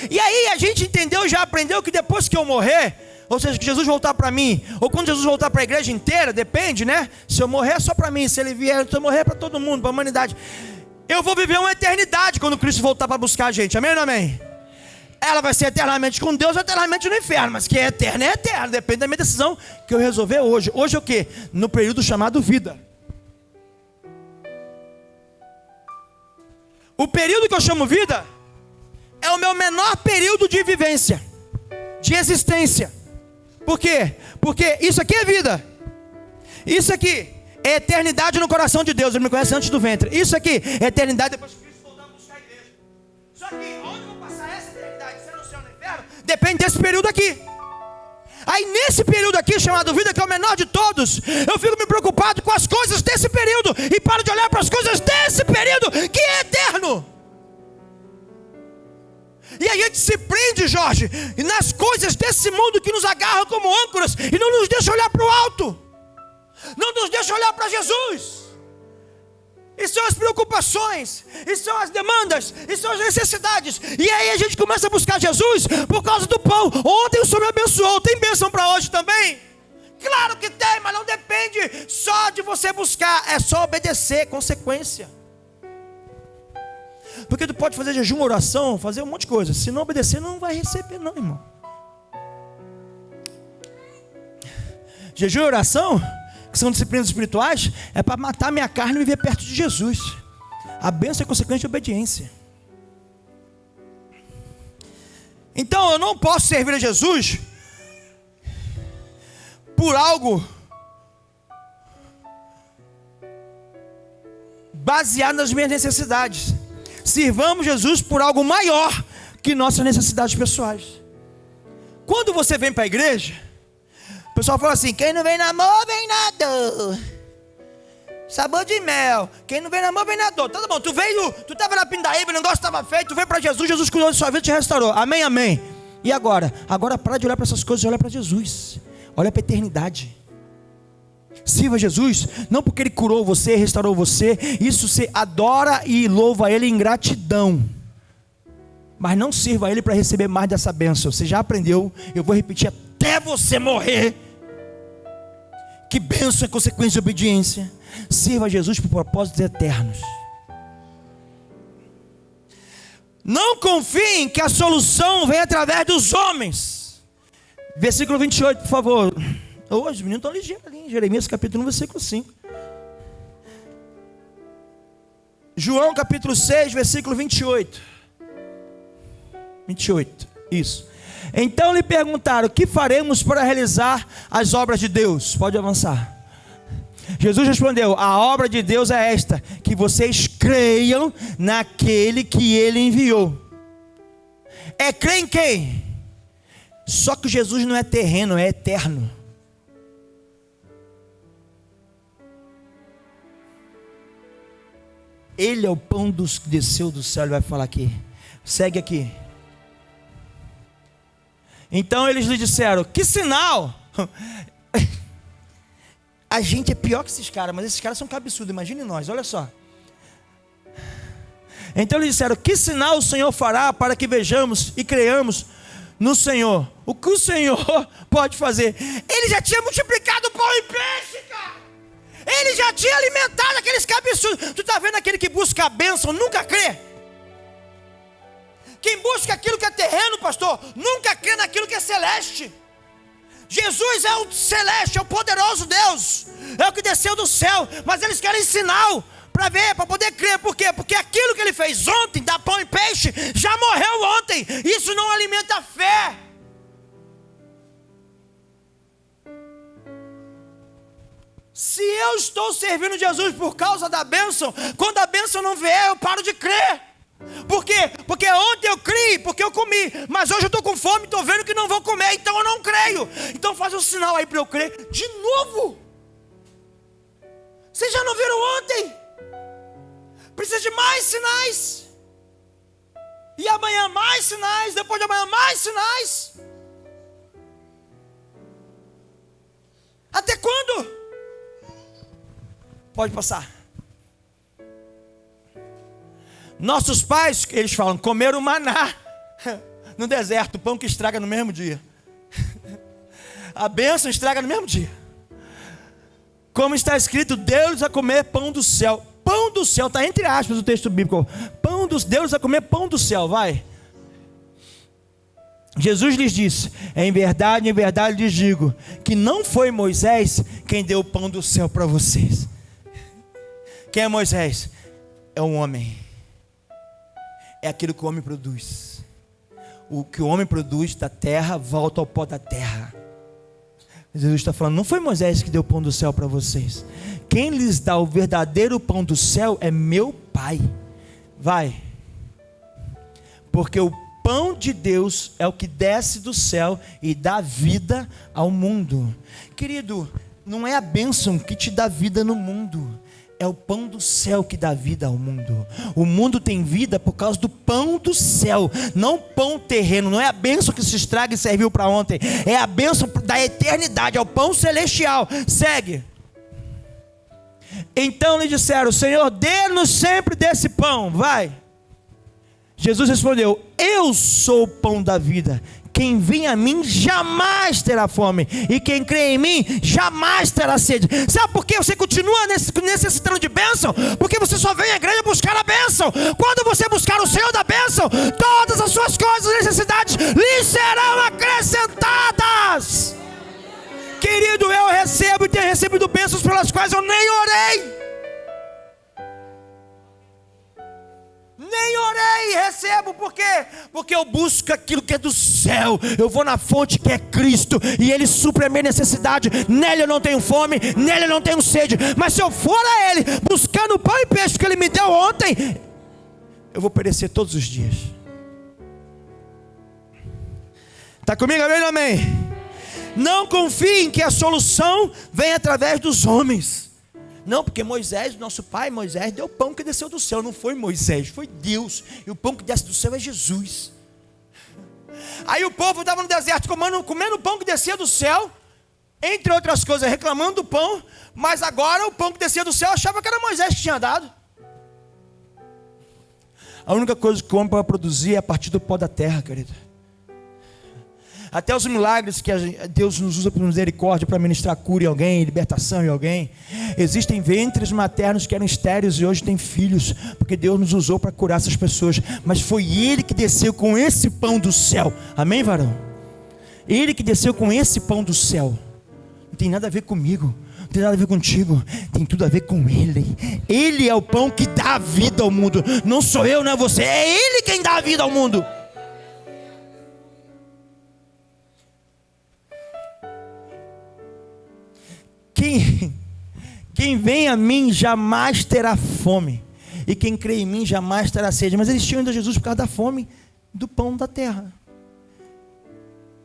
E aí a gente entendeu, já aprendeu que depois que eu morrer, ou seja, que Jesus voltar para mim, ou quando Jesus voltar para a igreja inteira, depende, né? Se eu morrer é só para mim, se ele vier, se eu morrer é para todo mundo, para a humanidade. Eu vou viver uma eternidade quando Cristo voltar para buscar a gente, amém ou não amém? Ela vai ser eternamente com Deus ou eternamente no inferno, mas que é eterno, depende da minha decisão que eu resolver hoje. Hoje é o quê? No período chamado vida. O período que eu chamo vida é o meu menor período de vivência, de existência. Por quê? Porque isso aqui é vida. Isso aqui é eternidade no coração de Deus. Ele me conhece antes do ventre. Isso aqui é eternidade depois que Cristo voltar a buscar a igreja. Só que onde eu vou passar essa eternidade? Se é no céu ou no inferno? Depende desse período aqui. Aí nesse período aqui, chamado vida, que é o menor de todos, eu fico me preocupado com as coisas desse período e paro de olhar para as coisas desse período que é eterno. E a gente se prende, Jorge, nas coisas desse mundo que nos agarram como âncoras e não nos deixa olhar para o alto, não nos deixa olhar para Jesus. E são as preocupações, e são as demandas, e são as necessidades. E aí a gente começa a buscar Jesus por causa do pão. Ontem o Senhor me abençoou, tem bênção para hoje também? Claro que tem, mas não depende só de você buscar, é só obedecer, consequência. Porque tu pode fazer jejum, oração, fazer um monte de coisa. Se não obedecer, não vai receber não, irmão. Jejum e oração, que são disciplinas espirituais, é para matar minha carne e viver perto de Jesus. A bênção é consequência de obediência. Então eu não posso servir a Jesus por algo baseado nas minhas necessidades. Sirvamos Jesus por algo maior que nossas necessidades pessoais. Quando você vem para a igreja, o pessoal fala assim: quem não vem na amor, vem na dor. Sabor de mel. Quem não vem na amor, vem na dor. Tá bom, tu estava na pindaíba, o negócio estava feito, tu veio para Jesus, Jesus cuidou de sua vida e te restaurou. Amém, amém. E agora? Agora para de olhar para essas coisas e olha para Jesus. Olha para a eternidade. Sirva Jesus, não porque Ele curou você, restaurou você. Isso você adora e louva Ele em gratidão. Mas não sirva a Ele para receber mais dessa bênção. Você já aprendeu, eu vou repetir até você morrer, que bênção é consequência de obediência. Sirva a Jesus por propósitos eternos. Não confiem que a solução vem através dos homens. Versículo 28, por favor. Os meninos estão ligeiros ali em Jeremias capítulo 1, versículo 5. João capítulo 6, versículo 28. 28, isso. Então lhe perguntaram: o que faremos para realizar as obras de Deus? Pode avançar. Jesus respondeu: a obra de Deus é esta, que vocês creiam naquele que Ele enviou. É crer em quem? Só que Jesus não é terreno, é eterno. Ele é o pão que desceu do céu. Ele vai falar aqui. Segue aqui. Então eles lhe disseram: que sinal? A gente é pior que esses caras, mas esses caras são cabeçudos, imagine nós, olha só. Então eles disseram: que sinal o Senhor fará para que vejamos e creiamos no Senhor? O que o Senhor pode fazer? Ele já tinha multiplicado pão e peixe, cara. Ele já tinha alimentado aqueles cabeçudos. Tu está vendo aquele que busca a bênção, nunca crê? Quem busca aquilo que é terreno, pastor, nunca crê naquilo que é celeste. Jesus é o celeste, é o poderoso Deus, é o que desceu do céu, mas eles querem sinal para ver, para poder crer. Por quê? Porque aquilo que Ele fez ontem, dar pão e peixe, já morreu ontem. Isso não alimenta a fé. Se eu estou servindo Jesus por causa da bênção, quando a bênção não vier, eu paro de crer. Por quê? Porque ontem eu criei, porque eu comi, mas hoje eu estou com fome, estou vendo que não vou comer, então eu não creio. Então faz um sinal aí para eu crer de novo. Vocês já não viram ontem? Precisa de mais sinais. E amanhã mais sinais, depois de amanhã mais sinais. Até quando? Pode passar. Nossos pais, eles falam, comeram maná no deserto, o pão que estraga no mesmo dia. A bênção estraga no mesmo dia. Como está escrito, Deus a comer pão do céu. Pão do céu, está entre aspas o texto bíblico. Pão dos Deus a comer pão do céu, vai. Jesus lhes disse: em verdade lhes digo, que não foi Moisés quem deu o pão do céu para vocês. Quem é Moisés? É um homem. É aquilo que o homem produz. O que o homem produz da terra volta ao pó da terra. Jesus está falando: não foi Moisés que deu o pão do céu para vocês. Quem lhes dá o verdadeiro pão do céu é meu Pai. Vai. Porque o pão de Deus é o que desce do céu e dá vida ao mundo. Querido, não é a bênção que te dá vida no mundo. É o pão do céu que dá vida ao mundo. O mundo tem vida por causa do pão do céu, não pão terreno. Não é a bênção que se estraga e serviu para ontem. É a bênção da eternidade, é o pão celestial. Segue. Então lhe disseram: Senhor, dê-nos sempre desse pão. Vai. Jesus respondeu: eu sou o pão da vida. Quem vem a mim jamais terá fome, e quem crê em mim jamais terá sede. Sabe por que você continua necessitando de bênção? Porque você só vem à igreja buscar a bênção. Quando você buscar o Senhor da bênção, todas as suas coisas e necessidades lhe serão acrescentadas. Querido, eu recebo e tenho recebido bênçãos pelas quais eu nem orei. Nem orei, recebo, por quê? Porque eu busco aquilo que é do céu. Eu vou na fonte que é Cristo, e Ele supre a minha necessidade. Nele eu não tenho fome, nele eu não tenho sede. Mas se eu for a Ele, buscando o pão e peixe que Ele me deu ontem, eu vou perecer todos os dias. Está comigo, amém ou amém? Não confie em que a solução vem através dos homens. Não, porque Moisés, nosso pai Moisés, deu o pão que desceu do céu. Não foi Moisés, foi Deus. E o pão que desce do céu é Jesus. Aí o povo estava no deserto comendo o pão que descia do céu, entre outras coisas, reclamando do pão. Mas agora o pão que descia do céu achava que era Moisés que tinha dado. A única coisa que o homem pode produzir é a partir do pó da terra, querido. Até os milagres que Deus nos usa por misericórdia para ministrar cura em alguém, libertação em alguém. Existem ventres maternos que eram estéreis e hoje têm filhos, porque Deus nos usou para curar essas pessoas. Mas foi Ele que desceu com esse pão do céu. Amém, varão? Ele que desceu com esse pão do céu. Não tem nada a ver comigo, não tem nada a ver contigo, tem tudo a ver com Ele. Ele é o pão que dá a vida ao mundo. Não sou eu, não é você, é Ele quem dá a vida ao mundo. Quem vem a mim jamais terá fome, e quem crê em mim jamais terá sede. Mas eles tinham ido a Jesus por causa da fome do pão da terra.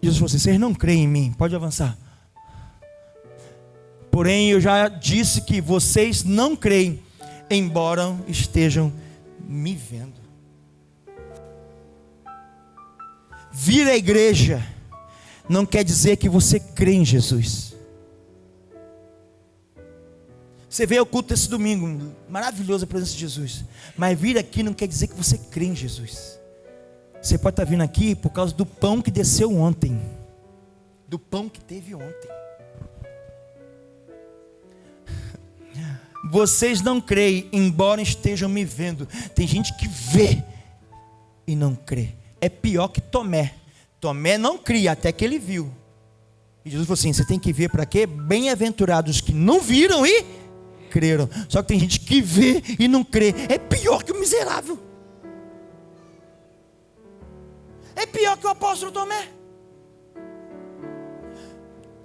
Jesus falou assim: vocês não creem em mim, pode avançar. Porém eu já disse que vocês não creem, embora estejam me vendo. Vir à igreja não quer dizer que você crê em Jesus. Você veio ao culto esse domingo, maravilhosa a presença de Jesus. Mas vir aqui não quer dizer que você crê em Jesus. Você pode estar vindo aqui por causa do pão que desceu ontem. Do pão que teve ontem. Vocês não creem, embora estejam me vendo. Tem gente que vê e não crê. É pior que Tomé. Tomé não cria até que ele viu. E Jesus falou assim: você tem que ver para quê? Bem-aventurados que não viram e creram. Só que tem gente que vê e não crê. É pior que o miserável. É pior que o apóstolo Tomé.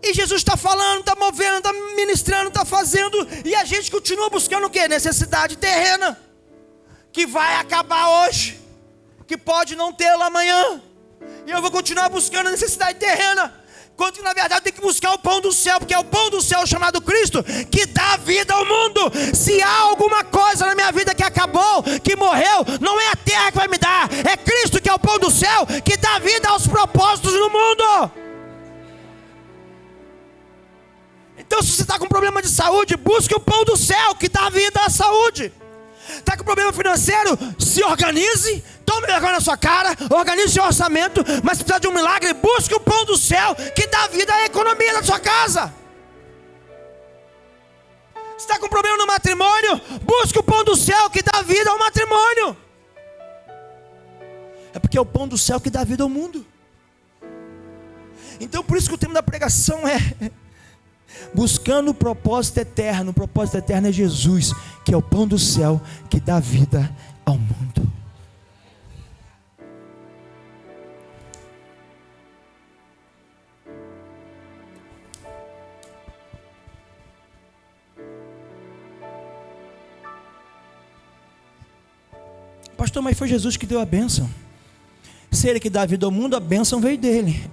E Jesus está falando, está movendo, está ministrando, está fazendo, e a gente continua buscando o quê? Necessidade terrena, que vai acabar hoje, que pode não tê-la amanhã. E eu vou continuar buscando a necessidade terrena, quando que na verdade tem que buscar o pão do céu, porque é o pão do céu chamado Cristo que dá vida ao mundo. Se há alguma coisa na minha vida que acabou, que morreu, não é a terra que vai me dar, é Cristo que é o pão do céu que dá vida aos propósitos no mundo. Então se você está com problema de saúde, busque o pão do céu que dá vida à saúde. Está com problema financeiro, se organize, tome vergonha na sua cara, organize seu orçamento. Mas se precisar de um milagre, busque o pão do céu que dá vida à economia da sua casa. Se está com problema no matrimônio, busque o pão do céu que dá vida ao matrimônio. É porque é o pão do céu que dá vida ao mundo. Então por isso que o tema da pregação é buscando o propósito eterno. O propósito eterno é Jesus, que é o pão do céu que dá vida ao mundo. Pastor, mas foi Jesus que deu a bênção. Se Ele que dá vida ao mundo, a bênção veio dele.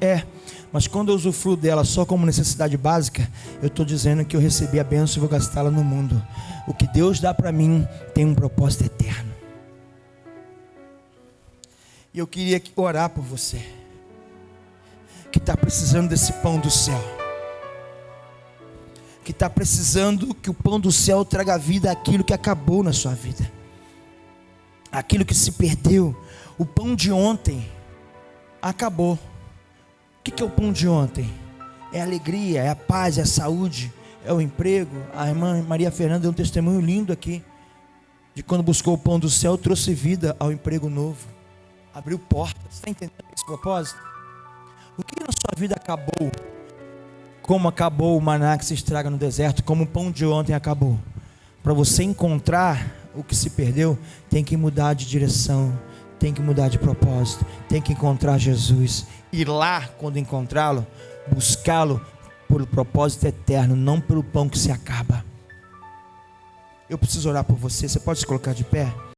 Mas quando eu usufruo dela só como necessidade básica, eu estou dizendo que eu recebi a bênção e vou gastá-la no mundo. O que Deus dá para mim tem um propósito eterno. E eu queria orar por você, que está precisando desse pão do céu, que está precisando que o pão do céu traga vida àquilo que acabou na sua vida, aquilo que se perdeu. O pão de ontem acabou. O que é o pão de ontem? É a alegria, é a paz, é a saúde, é o emprego. A irmã Maria Fernanda deu um testemunho lindo aqui, de quando buscou o pão do céu, trouxe vida ao emprego novo, abriu portas. Está entendendo esse propósito? O que na sua vida acabou como acabou o maná que se estraga no deserto, como o pão de ontem acabou. Para você encontrar o que se perdeu, tem que mudar de direção, tem que mudar de propósito, tem que encontrar Jesus. E lá, quando encontrá-lo, buscá-lo pelo propósito eterno, não pelo pão que se acaba. Eu preciso orar por você. Você pode se colocar de pé?